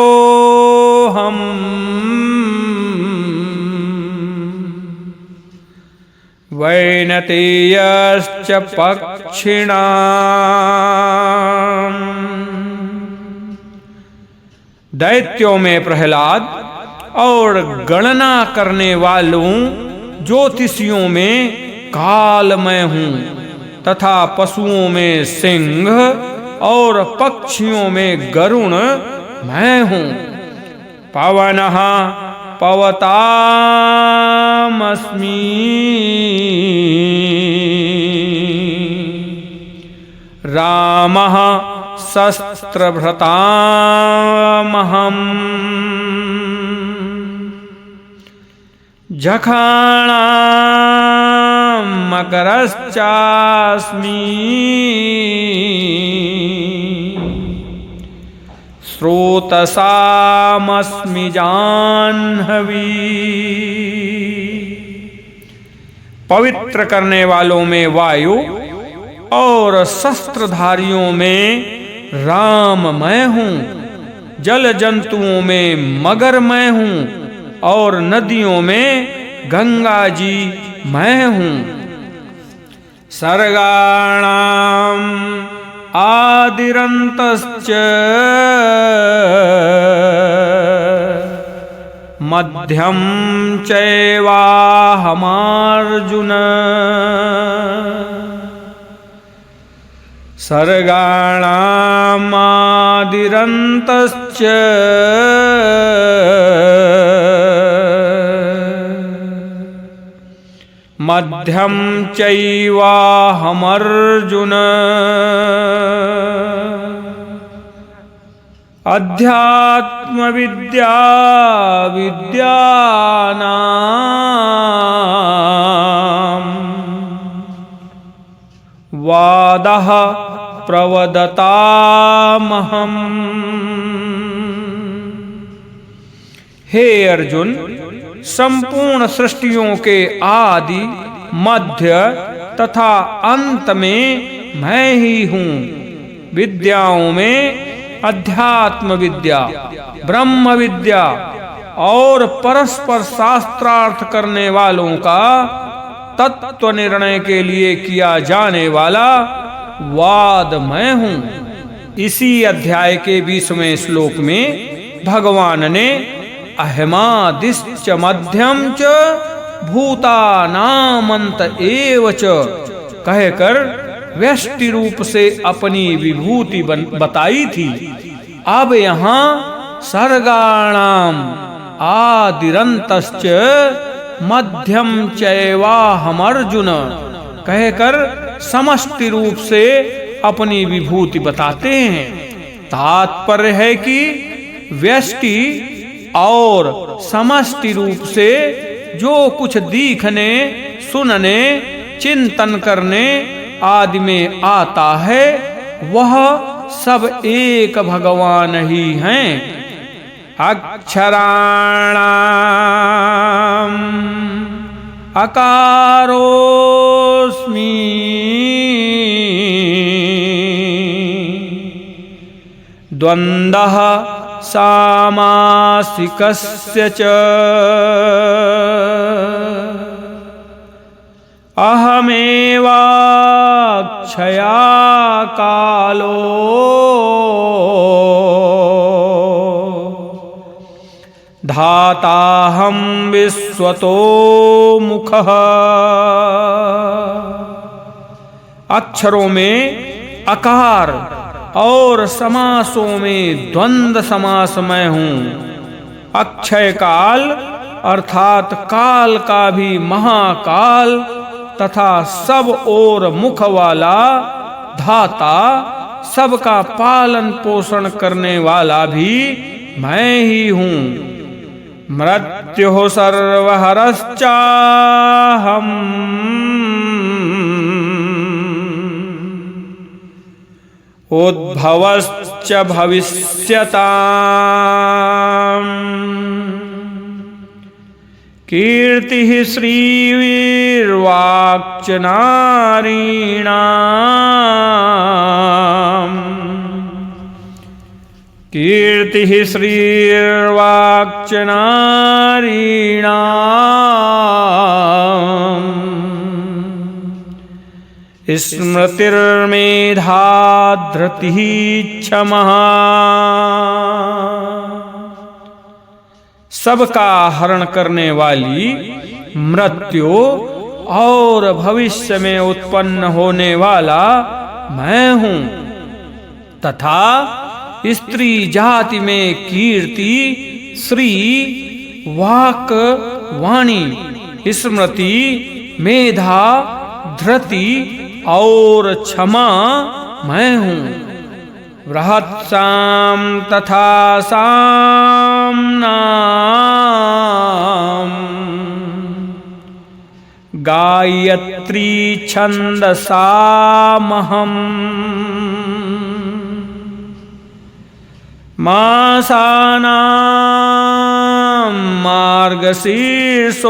वैनतेयश्च पक्षिणाम्। दैत्यों में प्रहलाद और गणना करने वालों ज्योतिषियों में काल मैं हूँ तथा पशुओं में सिंह और पक्षियों में गरुण मैं हूँ। पवनः पवतामस्मि रामः शस्त्रभृतामहम्। जखाणां मकरश्चास्मि स्रोतसामस्मि जाह्नवी। पवित्र करने वालों में वायु और शस्त्रधारियों में राम मैं हूँ। जल जंतुओं में मगर मैं हूँ और नदियों में गंगा जी मैं हूँ। सर्गाणाम् आदिरन्तश्च मध्यं चैवाहमार्जुन। सर्गाणाम् आदिरन्तश्च मध्यं चैवाहमर्जुन। अध्यात्म विद्या विद्यानां वादः प्रवदतामहम्। हे अर्जुन, संपूर्ण सृष्टियों के आदि मध्य तथा अंत में मैं ही हूँ। विद्याओं में अध्यात्म विद्या, ब्रह्म विद्या और परस्पर शास्त्रार्थ करने वालों का तत्व निर्णय के लिए किया जाने वाला वाद मैं हूं। इसी अध्याय के 20वें श्लोक में भगवान ने अहमादिश्च मध्यम च भूतानामंत एव च कहकर व्यष्टि रूप से अपनी विभूति बताई थी। अब यहाँ सर्गाणाम आदिरंतश्च मध्यम चैवाहमर्जुन कहकर समष्टि रूप से अपनी विभूति बताते हैं। तात्पर्य है कि व्यष्टि और समष्टि रूप से जो कुछ दिखने, सुनने, चिंतन करने आदि में आता है वह सब एक भगवान ही हैं। अक्षराणाम अकारोस्मि द्वंद्वः सामासिकस्य च अहमेवाक्षया कालो धाताहं विश्वतो मुखः। अक्षरों में अकार और समासों में द्वंद्व समास मैं हूं। अक्षय काल अर्थात काल का भी महाकाल तथा सब ओर मुख वाला धाता, सबका पालन पोषण करने वाला भी मैं ही हूं। मृत्युः सर्वहरश्चाहम् उद्भवश्च भविष्यताम् कीर्तिः श्रीवीर्वाक्च नारीणाम् कीर्तिः श्रीर्वाक्च नारीणाम् स्मृतिर्मेधा धृतिः क्षमा। सबका हरण करने वाली मृत्यु और भविष्य में उत्पन्न होने वाला मैं हूं तथा स्त्री जाति में कीर्ति, श्री, वाक, वाणी, स्मृति, मेधा, धृति और क्षमा मैं हूं। बृहत्साम तथा सामनाम गायत्री छंदसामहम् मासानां मार्गशीर्षोऽहम्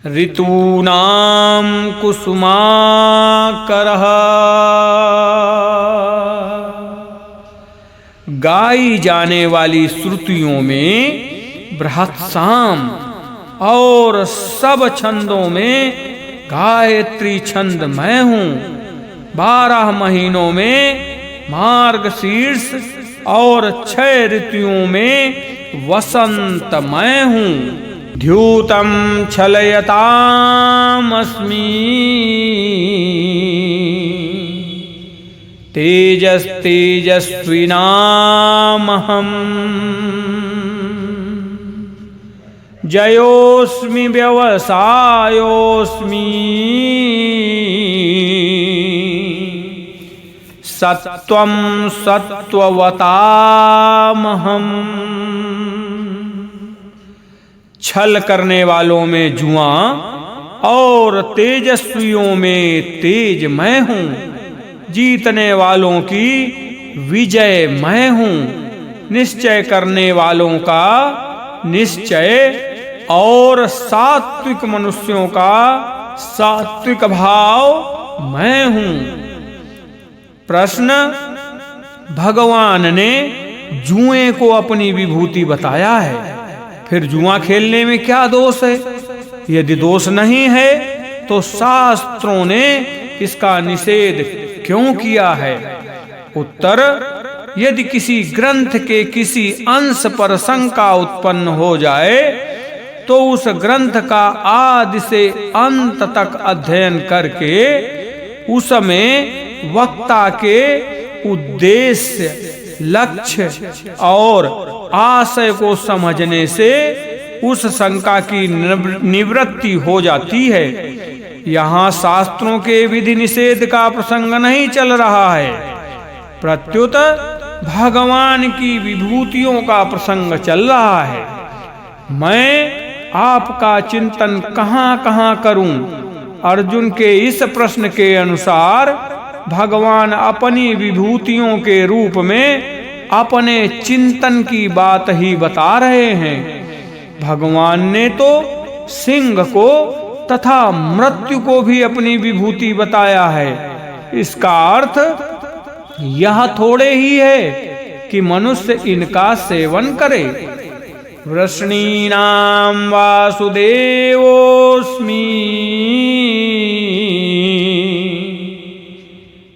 ऋतूनां कुसुमाकरः। गाई जाने वाली श्रुतियों में बृहत्साम और सब छंदों में गायत्री छंद मैं हूं। 12 महीनों में मार्गशीर्ष और 6 ऋतुओं में वसंत मैं हूं। द्यूतं छलयतामस्मि तेजस्तेजस्विनामहम् जयोस्मि व्यवसायोस्मि सत्वं सत्ववतामहम्। छल करने वालों में जुआ और तेजस्वियों में तेज मैं हूं। जीतने वालों की विजय मैं हूं। निश्चय करने वालों का निश्चय और सात्विक मनुष्यों का सात्विक भाव मैं हूं। प्रश्न, भगवान ने जुए को अपनी विभूति बताया है, फिर जुआ खेलने में क्या दोष है? यदि दोष नहीं है तो शास्त्रों ने इसका निषेध क्यों किया है? उत्तर, यदि किसी ग्रंथ के किसी अंश पर शंका उत्पन्न हो जाए तो उस ग्रंथ का आदि से अंत तक अध्ययन करके उसमें वक्ता के उद्देश्य, लक्ष्य और आशय को समझने से उस शंका की निवृत्ति हो जाती है। यहाँ शास्त्रों के विधि निषेध का प्रसंग नहीं चल रहा है, प्रत्युत भगवान की विभूतियों का प्रसंग चल रहा है। मैं आपका चिंतन कहाँ कहाँ करूं? अर्जुन के इस प्रश्न के अनुसार भगवान अपनी विभूतियों के रूप में अपने चिंतन की बात ही बता रहे हैं। भगवान ने तो सिंह को तथा मृत्यु को भी अपनी विभूति बताया है। इसका अर्थ यह थोड़े ही है कि मनुष्य इनका सेवन करे। वृष्णीनां वासुदेवोऽस्मि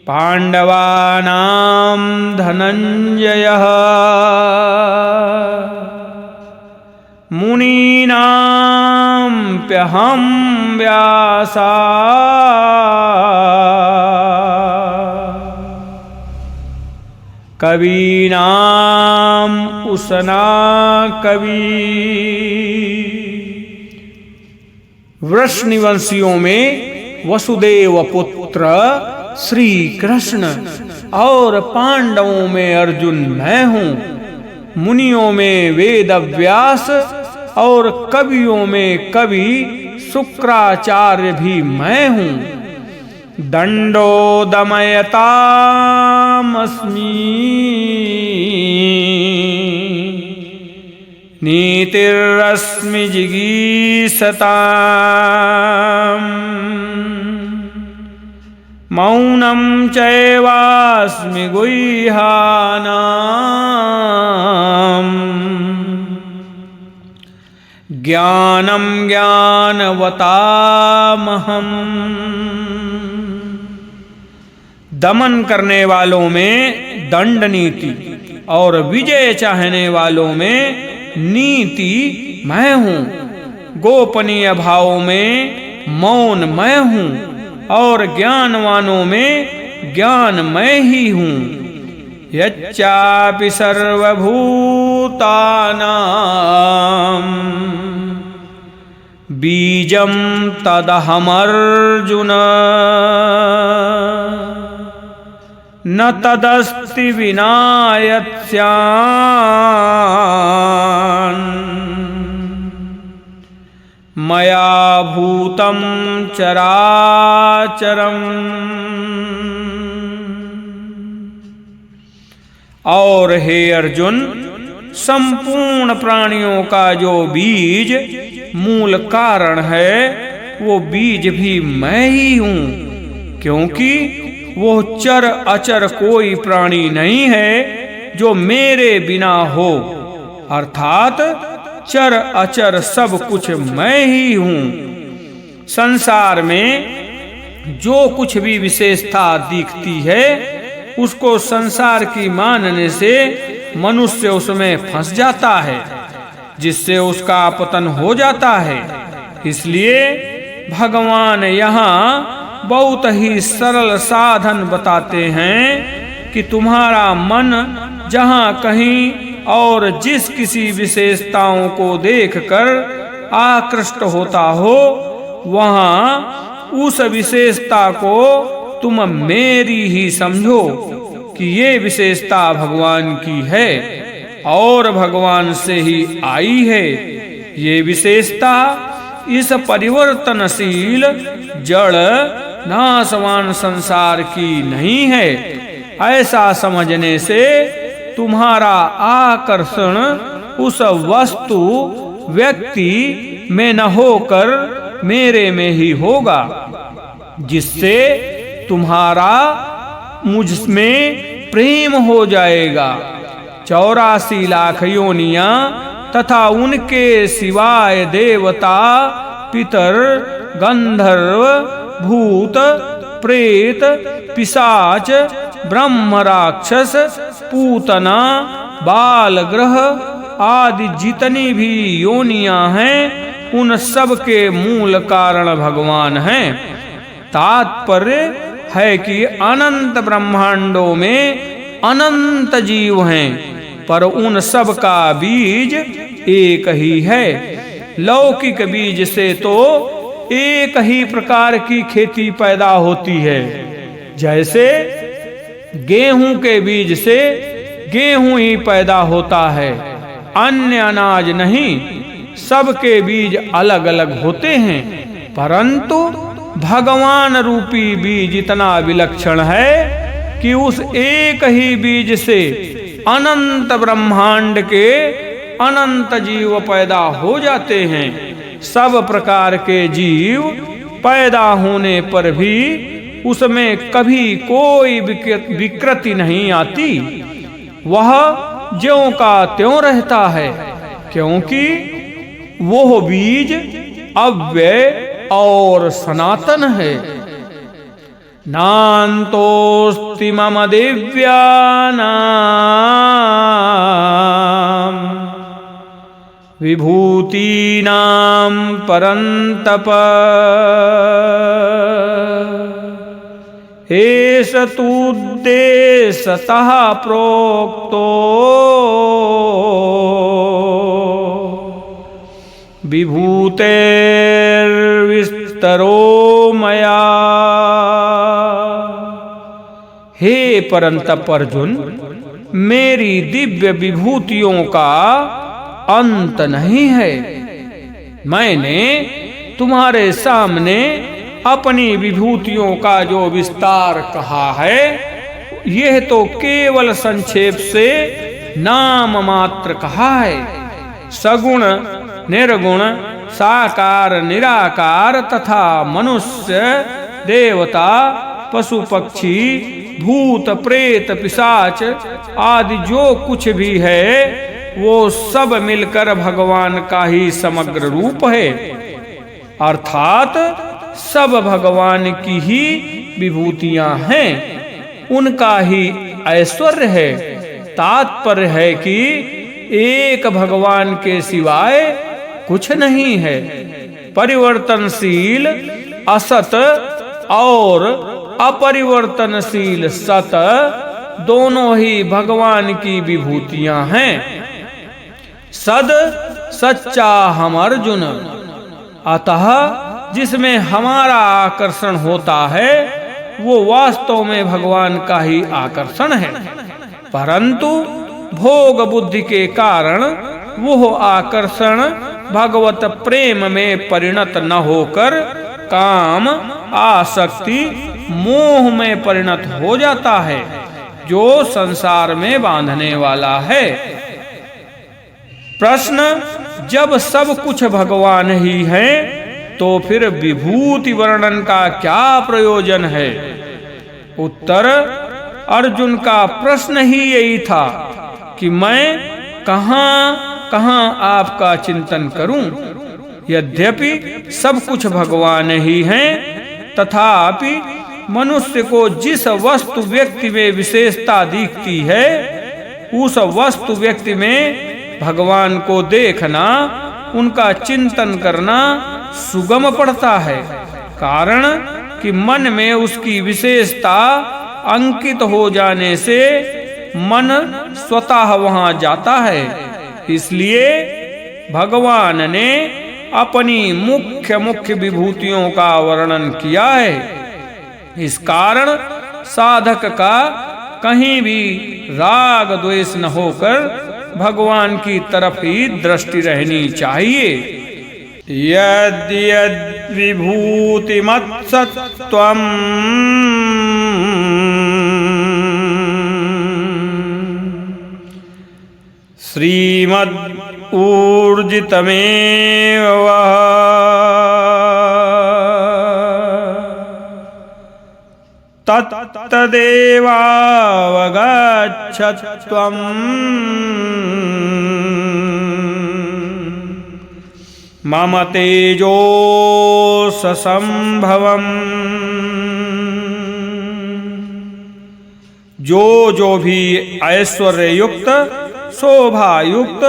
पांडवानां धनंजयः मुनीनां प्यहं व्यासा कवीनां उशना कवि। वृष्णिवंशियों में वसुदेव पुत्र श्री कृष्ण और पांडवों में अर्जुन मैं हूँ। मुनियों में वेद व्यास और कवियों में कवि शुक्राचार्य भी मैं हूँ। दंडो दमयतामस्मि नीतिरस्मि जिगीषताम् मौनं चैवास्मि गुह्यानाम् ज्ञानं ज्ञानवतामहम्। दमन करने वालों में दंड नीति और विजय चाहने वालों में नीति मैं हूँ। गोपनीय भाव में मौन मैं हूँ और ज्ञानवानों में ज्ञान मैं ही हूँ। यच्चापि सर्वभूतानां बीजं तदहमर्जुन न तदस्ति विना यत्स्यान् मया भूतं चराचरम्। और हे अर्जुन, संपूर्ण प्राणियों का जो बीज मूल कारण है वो बीज भी मैं ही हूँ, क्योंकि वो चर अचर कोई प्राणी नहीं है जो मेरे बिना हो, अर्थात चर अचर सब कुछ मैं ही हूँ। संसार में जो कुछ भी विशेषता दिखती है उसको संसार की मानने से मनुष्य उसमें फंस जाता है, जिससे उसका पतन हो जाता है। इसलिए भगवान यहाँ बहुत ही सरल साधन बताते हैं कि तुम्हारा मन जहाँ कहीं और जिस किसी विशेषताओं को देखकर आकृष्ट होता हो, वहाँ उस विशेषता को तुम मेरी ही समझो कि ये विशेषता भगवान की है और भगवान से ही आई है। ये विशेषता इस परिवर्तनशील जड़ नाशवान संसार की नहीं है। ऐसा समझने से तुम्हारा आकर्षण उस वस्तु व्यक्ति में न होकर मेरे में ही होगा, जिससे तुम्हारा मुझ में प्रेम हो जाएगा। 84 लाख योनियां तथा उनके सिवाय देवता, पितर, गंधर्व, भूत, प्रेत, पिशाच, ब्रह्म, राक्षस, पूतना, बाल ग्रह आदि जितनी भी योनियां हैं, उन सब के मूल कारण भगवान हैं। तात्पर्य है कि अनंत ब्रह्मांडों में अनंत जीव हैं, पर उन सब का बीज एक ही है। लौकिक बीज से तो एक ही प्रकार की खेती पैदा होती है, जैसे गेहूं के बीज से गेहूं ही पैदा होता है, अन्य अनाज नहीं। सबके बीज अलग अलग होते हैं, परंतु भगवान रूपी बीज इतना विलक्षण है कि उस एक ही बीज से अनंत ब्रह्मांड के अनंत जीव पैदा हो जाते हैं। सब प्रकार के जीव पैदा होने पर भी उसमें कभी कोई विकृति नहीं आती, वह ज्यों का त्यों रहता है, क्योंकि वो बीज अव्यय और सनातन है। नान्तोस्ति मम दिव्यानां विभूतीनां परन्तप, एष तूद्देशतः प्रोक्तो विभूतेर्विस्तरो मया। हे परंतप अर्जुन, मेरी दिव्य विभूतियों का अंत नहीं है। मैंने तुम्हारे सामने अपनी विभूतियों का जो विस्तार कहा है, यह तो केवल संक्षेप से नाम मात्र कहा है। सगुण, निर्गुण, साकार, निराकार तथा मनुष्य, देवता, पशु पक्षी, भूत, प्रेत, पिशाच आदि जो कुछ भी है, वो सब मिलकर भगवान का ही समग्र रूप है, अर्थात सब भगवान की ही विभूतियां हैं, उनका ही ऐश्वर्य है। तात्पर्य है कि एक भगवान के सिवाय कुछ नहीं है। परिवर्तनशील असत और अपरिवर्तनशील सत दोनों ही भगवान की विभूतियां हैं। सद सच्चा हम अर्जुन, अतः जिसमें हमारा आकर्षण होता है वो वास्तव में भगवान का ही आकर्षण है, परंतु भोग बुद्धि के कारण वो आकर्षण भगवत प्रेम में परिणत न होकर काम, आसक्ति, मोह में परिणत हो जाता है, जो संसार में बांधने वाला है। प्रश्न, जब सब कुछ भगवान ही है तो फिर विभूति वर्णन का क्या प्रयोजन है? उत्तर, अर्जुन का प्रश्न ही यही था कि मैं कहां कहां आपका चिंतन करूं। यद्यपि सब कुछ भगवान ही हैं, तथापि मनुष्य को जिस वस्तु व्यक्ति में विशेषता दिखती है, उस वस्तु व्यक्ति में भगवान को देखना, उनका चिंतन करना सुगम पड़ता है, कारण कि मन में उसकी विशेषता अंकित हो जाने से मन स्वतः वहां जाता है। इसलिए भगवान ने अपनी मुख्य मुख्य विभूतियों का वर्णन किया है। इस कारण साधक का कहीं भी राग द्वेष न होकर भगवान की तरफ ही दृष्टि रहनी चाहिए। यद् यद् विभूति मत्सत्वम् श्रीमद् ऊर्जितमेव वः तत्तदेवावगच्छत्वम् मम तेजो संभवम। जो भी ऐश्वर्य युक्त, शोभा युक्त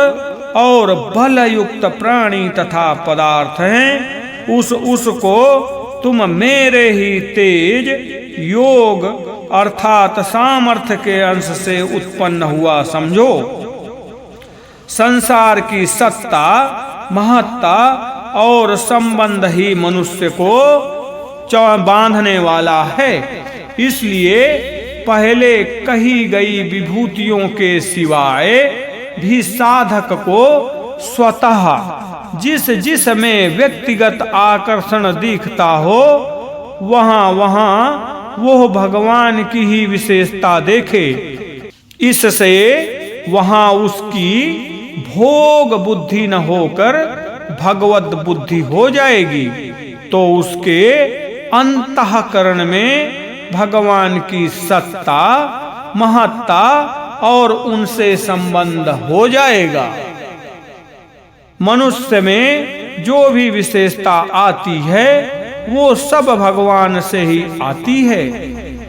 और बल युक्त प्राणी तथा पदार्थ हैं, उसको तुम मेरे ही तेज, योग अर्थात सामर्थ्य के अंश से उत्पन्न हुआ समझो। संसार की सत्ता, महत्ता और संबंध ही मनुष्य को बांधने वाला है। इसलिए पहले कही गई विभूतियों के सिवाय भी साधक को स्वतः जिस में व्यक्तिगत आकर्षण दिखता हो, वहां वो भगवान की ही विशेषता देखे। इससे वहां उसकी भोग बुद्धि न होकर भगवत बुद्धि हो जाएगी, तो उसके अंतःकरण में भगवान की सत्ता, महत्ता और उनसे संबंध हो जाएगा। मनुष्य में जो भी विशेषता आती है वो सब भगवान से ही आती है।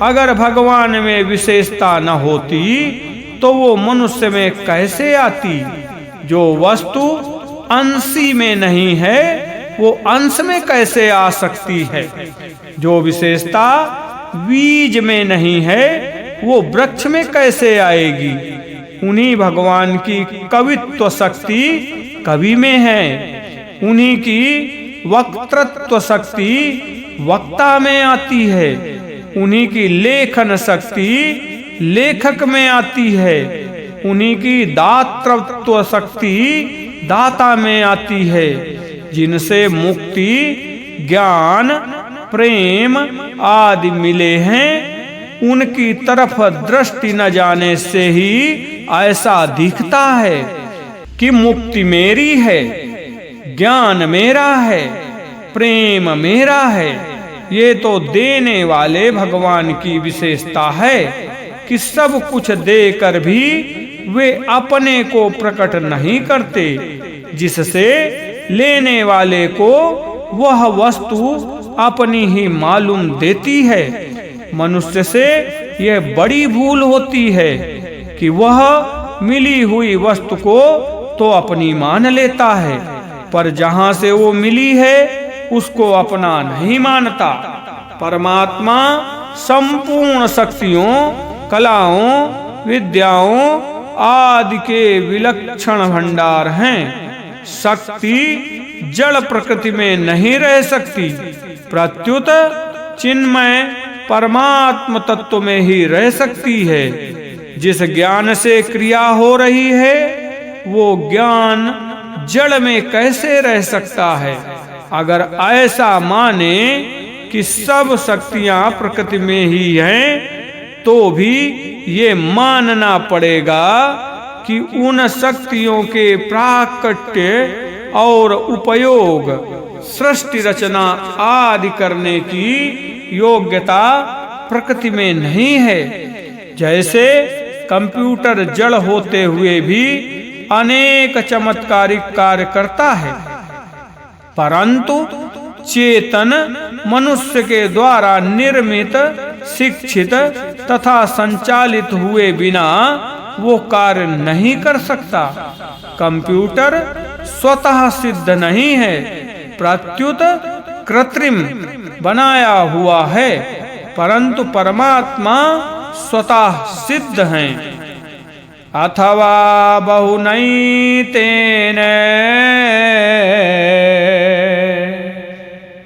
अगर भगवान में विशेषता न होती तो वो मनुष्य में कैसे आती? जो वस्तु अंशी में नहीं है वो अंश में कैसे आ सकती है? जो विशेषता बीज में नहीं है वो वृक्ष में कैसे आएगी? उन्हीं भगवान की कवित्व शक्ति कवि में है, उन्हीं की वक्तृत्व शक्ति वक्ता में आती है, उन्हीं की लेखन शक्ति लेखक में आती है, उन्हीं की दातृत्व शक्ति दाता में आती है। जिनसे मुक्ति, ज्ञान, प्रेम आदि मिले हैं, उनकी तरफ दृष्टि न जाने से ही ऐसा दिखता है कि मुक्ति मेरी है, ज्ञान मेरा है, प्रेम मेरा है। ये तो देने वाले भगवान की विशेषता है कि सब कुछ देकर भी वे अपने को प्रकट नहीं करते, जिससे लेने वाले को वह वस्तु अपनी ही मालूम देती है। मनुष्य से यह बड़ी भूल होती है कि वह मिली हुई वस्तु को तो अपनी मान लेता है, पर जहां से वो मिली है उसको अपना नहीं मानता। परमात्मा संपूर्ण शक्तियों, कलाओं, विद्याओं आदि के विलक्षण भंडार हैं। शक्ति जड़ प्रकृति में नहीं रह सकती, प्रत्युत चिन्मय परमात्म तत्व में ही रह सकती है। जिस ज्ञान से क्रिया हो रही है वो ज्ञान जड़ में कैसे रह सकता है? अगर ऐसा माने कि सब शक्तियां प्रकृति में ही हैं, तो भी ये मानना पड़ेगा कि उन शक्तियों के प्राकट्य और उपयोग, सृष्टि रचना आदि करने की योग्यता प्रकृति में नहीं है। जैसे कंप्यूटर जड़ होते हुए भी अनेक चमत्कारिक कार्य करता है, परंतु चेतन मनुष्य के द्वारा निर्मित, शिक्षित तथा संचालित हुए बिना वो कार्य नहीं कर सकता। कंप्यूटर स्वतः सिद्ध नहीं है, प्रत्युत कृत्रिम बनाया हुआ है, परंतु परमात्मा स्वतः सिद्ध हैं। अथवा बहुनैतेन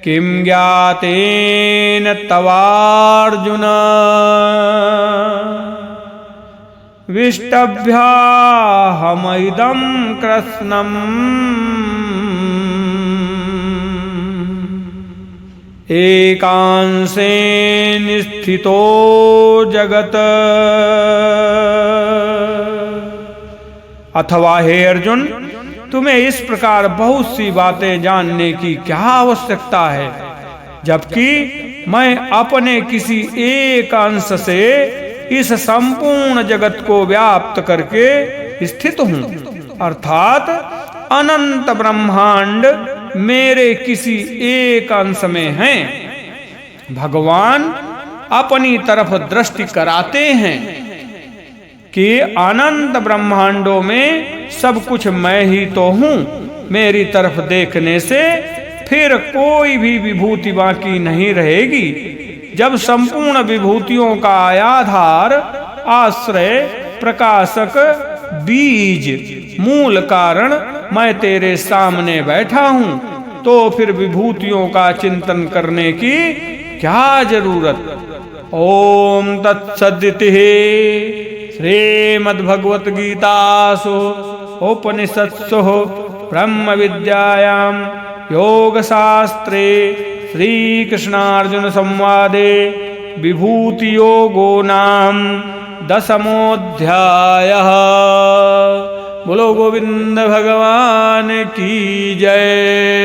किं ज्ञातेन तवार्जुन विष्टभ्याहमिदं कृत्स्नम् एकांशेन स्थितो जगत। अथवा हे अर्जुन, तुम्हें इस प्रकार बहुत सी बातें जानने की क्या आवश्यकता है, जबकि मैं अपने किसी एक अंश से इस संपूर्ण जगत को व्याप्त करके स्थित हूँ। अर्थात अनंत ब्रह्मांड मेरे किसी एक अंश में हैं। भगवान अपनी तरफ दृष्टि कराते हैं कि अनंत ब्रह्मांडों में सब कुछ मैं ही तो हूँ। मेरी तरफ देखने से फिर कोई भी विभूति बाकी नहीं रहेगी। जब संपूर्ण विभूतियों का आधार, आश्रय, प्रकाशक, बीज, मूल कारण मैं तेरे सामने बैठा हूँ, तो फिर विभूतियों का चिंतन करने की क्या जरूरत। ओम तत्सदिति। श्रीमद्भगवत गीतासु उपनिषत्सु ब्रह्म विद्यायां योग शास्त्रे श्री कृष्णार्जुन संवादे विभूति योगो नाम 10मोऽध्यायः। बोलो गोविंद भगवान की जय।